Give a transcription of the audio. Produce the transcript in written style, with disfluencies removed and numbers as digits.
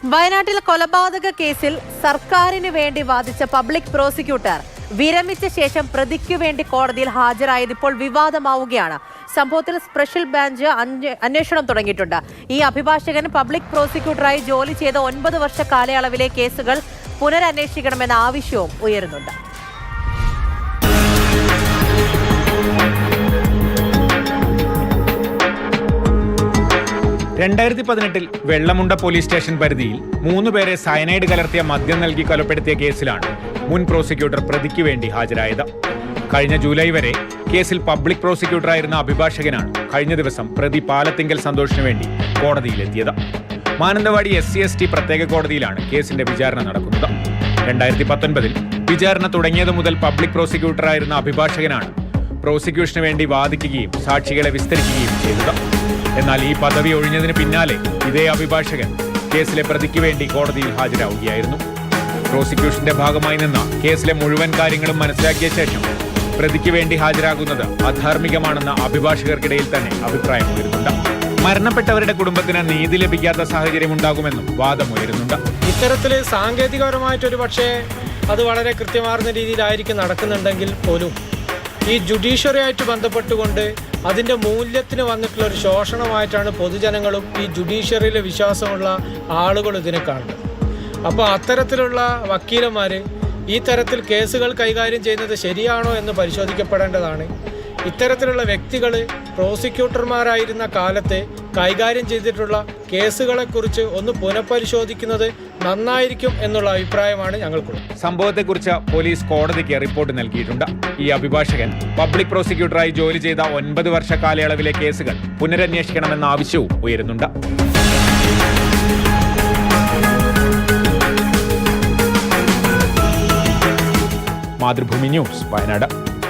വയനാട്ടിൽ കൊലപാതക കേസിൽ സർക്കാരിന് വേണ്ടി വാദിച്ച പബ്ലിക് പ്രോസിക്യൂട്ടർ വിരമിച്ച ശേഷം പ്രതിക്കു വേണ്ടി കോടതിയിൽ ഹാജരായത് ഇപ്പോൾ വിവാദമാവുകയാണ്. സംഭവത്തിൽ സ്പെഷ്യൽ ബെഞ്ച് അന്വേഷണം തുടങ്ങിയിട്ടുണ്ട്. ഈ അഭിഭാഷകൻ പബ്ലിക് പ്രോസിക്യൂട്ടറായി ജോലി ചെയ്ത 9 വർഷ കാലയളവിലെ കേസുകൾ പുനരന്വേഷിക്കണമെന്ന ആവശ്യവും ഉയരുന്നുണ്ട്. വെള്ളമുണ്ട പോലീസ് സ്റ്റേഷൻ പരിധിയിൽ 3 പേരെ സയനൈഡ് കലർത്തിയ മദ്യം നൽകി കൊലപ്പെടുത്തിയ കേസിലാണ് മുൻ പ്രോസിക്യൂട്ടർ പ്രതിക്ക് വേണ്ടി ഹാജരായത്. കഴിഞ്ഞ ജൂലൈ വരെ കേസിൽ പബ്ലിക് പ്രോസിക്യൂട്ടറായിരുന്ന അഭിഭാഷകനാണ് കഴിഞ്ഞ ദിവസം പ്രതി പാലത്തിങ്കൽ സന്തോഷിന് വേണ്ടി കോടതിയിലെത്തിയത്. മാനന്തവാടി SC/ST പ്രത്യേക കോടതിയിലാണ് കേസിന്റെ വിചാരണ നടക്കുന്നത്. 2019 വിചാരണ തുടങ്ങിയത് മുതൽ പബ്ലിക് പ്രോസിക്യൂട്ടറായിരുന്ന അഭിഭാഷകനാണ് പ്രോസിക്യൂഷന് വേണ്ടി വാദിക്കുകയും സാക്ഷികളെ വിസ്തരിക്കുകയും ചെയ്തത്. എന്നാൽ ഈ പദവി ഒഴിഞ്ഞതിന് പിന്നാലെ ഇതേ അഭിഭാഷകൻ കേസിലെ പ്രതിക്ക് വേണ്ടി കോടതിയിൽ ഹാജരാവുകയായിരുന്നു. പ്രോസിക്യൂഷന്റെ ഭാഗമായി നിന്ന് കേസിലെ മുഴുവൻ കാര്യങ്ങളും മനസ്സിലാക്കിയ ശേഷം പ്രതിക്ക് വേണ്ടി ഹാജരാകുന്നത് അധാർമികമാണെന്ന അഭിഭാഷകർക്കിടയിൽ തന്നെ അഭിപ്രായമുയരുന്നുണ്ട്. മരണപ്പെട്ടവരുടെ കുടുംബത്തിന് നീതി ലഭിക്കാത്ത സാഹചര്യം ഉണ്ടാകുമെന്നും വാദമുയരുന്നുണ്ട്. ഇത്തരത്തിൽ സാങ്കേതികപരമായിട്ടൊരു പക്ഷേ അത് വളരെ കൃത്യമാർന്ന രീതിയിലായിരിക്കും നടക്കുന്നുണ്ടെങ്കിൽ പോലും ഈ ജുഡീഷ്യറിയായിട്ട് ബന്ധപ്പെട്ടുകൊണ്ട് അതിൻ്റെ മൂല്യത്തിന് വന്നിട്ടുള്ള ഒരു ശോഷണമായിട്ടാണ് പൊതുജനങ്ങളും ഈ ജുഡീഷ്യറിയിൽ വിശ്വാസമുള്ള ആളുകളും ഇതിനെ കാണുന്നത്. അപ്പോൾ അത്തരത്തിലുള്ള വക്കീലന്മാർ ഈ തരത്തിൽ കേസുകൾ കൈകാര്യം ചെയ്യുന്നത് ശരിയാണോ എന്ന് പരിശോധിക്കപ്പെടേണ്ടതാണ്. ഇത്തരത്തിലുള്ള വ്യക്തികൾ പ്രോസിക്യൂട്ടർമാരായിരുന്ന കാലത്തെ കൈകാര്യം ചെയ്തിട്ടുള്ള കേസുകളെക്കുറിച്ച് ഒന്ന് പുനഃപരിശോധിക്കുന്നത് നന്നായിരിക്കും എന്നുള്ള അഭിപ്രായമാണ് ഞങ്ങൾക്കുള്ളത്. സംഭവത്തെക്കുറിച്ച് പോലീസ് കോടതിക്ക് റിപ്പോർട്ട് നൽകിയിട്ടുണ്ട്. ഈ അഭിഭാഷകൻ പബ്ലിക് പ്രോസിക്യൂട്ടറായി ജോലി ചെയ്ത 9 വർഷ കാലയളവിലെ കേസുകൾ പുനരന്വേഷിക്കണമെന്ന ആവശ്യവും ഉയരുന്നുണ്ട്. മാതൃഭൂമി ന്യൂസ്, വയനാട്.